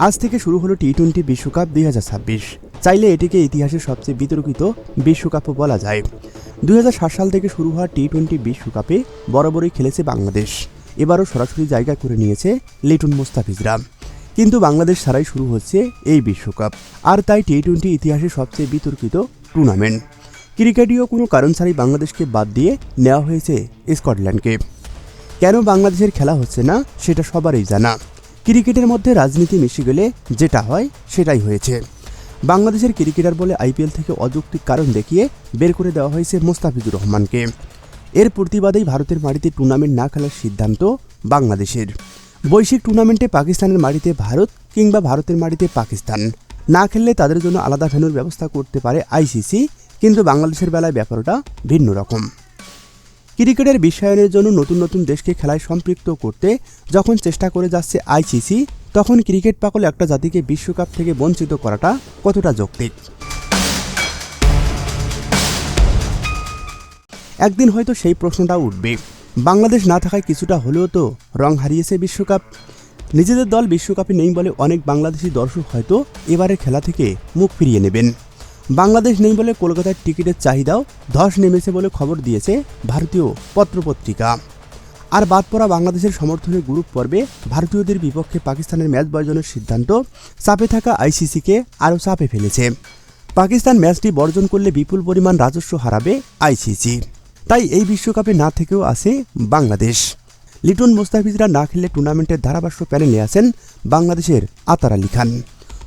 আজ থেকে শুরু হলো টি-20 বিশ্বকাপ 2026। চাইলে এটিকে ইতিহাসের সবচেয়ে বিতর্কিত বিশ্বকাপও বলা যায়। 2007 সাল থেকে শুরু হওয়া টি-20 বিশ্বকাপে বরাবরই খেলেছে বাংলাদেশ। এবারও সরাসরি জায়গা করে নিয়েছে লিটন মুস্তাফিজরা। কিন্তু বাংলাদেশ ছাড়াই শুরু হচ্ছে এই বিশ্বকাপ, আর তাই টি-20 ইতিহাসের সবচেয়ে বিতর্কিত টুর্নামেন্ট। ক্রিকেটীয় কোনো কারণ ছাড়াই বাংলাদেশকে বাদ দিয়ে নেওয়া হয়েছে স্কটল্যান্ডকে। কেন বাংলাদেশের খেলা হচ্ছে না সেটা সবারই জানা। ক্রিকেটের মধ্যে রাজনীতি মিশে গেলে যেটা হয় সেটাই হয়েছে। বাংলাদেশের ক্রিকেটার বলে আইপিএল থেকে অযৌক্তিক কারণ দেখিয়ে বের করে দেওয়া হয়েছে মোস্তাফিজুর রহমানকে। এর প্রতিবাদেই ভারতের মাটিতে টুর্নামেন্ট না খেলার সিদ্ধান্ত বাংলাদেশের। বৈশ্বিক টুর্নামেন্টে পাকিস্তানের মাটিতে ভারত কিংবা ভারতের মাটিতে পাকিস্তান না খেললে তাদের জন্য আলাদা ভেন্যুর ব্যবস্থা করতে পারে আইসিসি, কিন্তু বাংলাদেশের বেলায় ব্যাপারটা ভিন্ন রকম। ক্রিকেটের বিশ্বায়নের জন্য নতুন নতুন দেশকে খেলায় সম্পৃক্ত করতে যখন চেষ্টা করে যাচ্ছে আইসিসি, তখন ক্রিকেট পাগল একটা জাতিকে বিশ্বকাপ থেকে বঞ্চিত করাটা কতটা যৌক্তিক? একদিন হয়তো সেই প্রশ্নটা উঠবে। বাংলাদেশ না থাকায় কিছুটা হলেও তো রং হারিয়েছে বিশ্বকাপ। নিজেদের দল বিশ্বকাপে নেই বলে অনেক বাংলাদেশি দর্শক হয়তো এবারের খেলা থেকে মুখ ফিরিয়ে নেবেন। বাংলাদেশ নেই বলে কলকাতার টিকিটের চাহিদাও ধস নেমেছে বলে খবর দিয়েছে ভারতীয় পত্রপত্রিকা। আর বাদ পড়া বাংলাদেশের সমর্থনের গ্রুপ পর্বে ভারতীয়দের বিপক্ষে পাকিস্তানের ম্যাচ বর্জনের সিদ্ধান্ত চাপে থাকা আইসিসিকে আরও চাপে ফেলেছে। পাকিস্তান ম্যাচটি বর্জন করলে বিপুল পরিমাণ রাজস্ব হারাবে আইসিসি। তাই এই বিশ্বকাপে না থেকেও আছে বাংলাদেশ। লিটন মুস্তাফিজরা না খেললে টুর্নামেন্টের ধারাভাষ্য প্যানেলে আছেন বাংলাদেশের আতার আলী খান।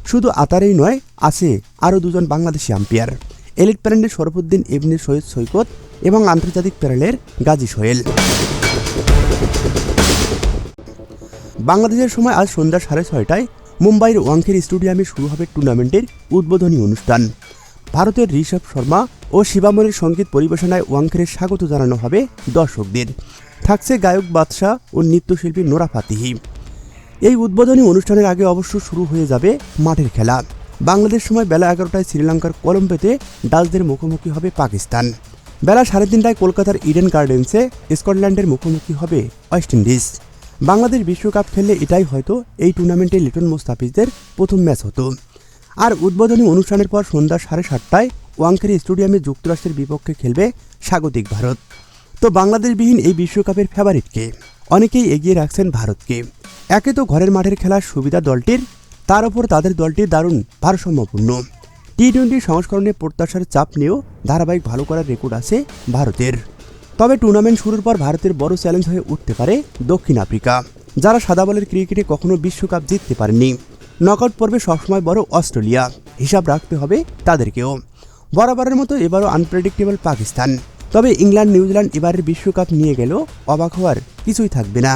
শুধু আতারেই নয়, আছে আরও দুজন বাংলাদেশি আম্পায়ার, এলিট প্যানেলের শরফুদ্দিন ইবনে সৈয়দ সৈকত এবং আন্তর্জাতিক প্যানেলের গাজী সোহেল। বাংলাদেশের সময় আজ সন্ধ্যা 6:30টায় মুম্বাইয়ের ওয়াংখেড়ে স্টেডিয়ামে শুরু হবে টুর্নামেন্টের উদ্বোধনী অনুষ্ঠান। ভারতের ঋষভ শর্মা ও শিবামনের সঙ্গীত পরিবেশনায় ওয়াংখেড়ে স্বাগত জানানো হবে দর্শকদের। থাকছে গায়ক বাদশা ও নৃত্যশিল্পী নোরা ফাতিহি। এই উদ্বোধনী অনুষ্ঠানের আগে অবশ্য শুরু হয়ে যাবে মাঠের খেলা। বাংলাদেশ সময় বেলা 11টায় শ্রীলঙ্কার কলম্বোতে ডাচদের মুখোমুখি হবে পাকিস্তান। বেলা 3:30টায় কলকাতার ইডেন গার্ডেন্সে স্কটল্যান্ডের মুখোমুখি হবে ওয়েস্ট ইন্ডিজ। বাংলাদেশ বিশ্বকাপ খেললে এটাই হয়তো এই টুর্নামেন্টে লিটন মুস্তাফিজদের প্রথম ম্যাচ হতো। আর উদ্বোধনী অনুষ্ঠানের পর সন্ধ্যা 7:30টায় ওয়াংখেড়ে স্টেডিয়ামে যুক্তরাষ্ট্রের বিপক্ষে খেলবে স্বাগতিক ভারত। তো বাংলাদেশবিহীন এই বিশ্বকাপের ফেভারিটকে অনেকেই এগিয়ে রাখছেন ভারতকে। একে তো ঘরের মাঠের খেলার সুবিধা দলটির, তার উপর তাদের দলটি দারুণ ভারসাম্যপূর্ণ। টি-20 সংস্করণে প্রত্যাশার চাপ নিয়েও ধারাবাহিক ভালো করার রেকর্ড আছে ভারতের। তবে টুর্নামেন্ট শুরুর পর ভারতের বড় চ্যালেঞ্জ হয়ে উঠতে পারে দক্ষিণ আফ্রিকা, যারা সাদা বলের ক্রিকেটে কখনো বিশ্বকাপ জিততে পারেনি। নকআউট পর্বে সবসময় বড় অস্ট্রেলিয়া, হিসাব রাখতে হবে তাদেরকেও। বরাবরের মতো এবারও আনপ্রেডিক্টেবল পাকিস্তান। তবে ইংল্যান্ড নিউজিল্যান্ড এবারের বিশ্বকাপ নিয়ে গেলেও অবাক হওয়ার কিছুই থাকবে না।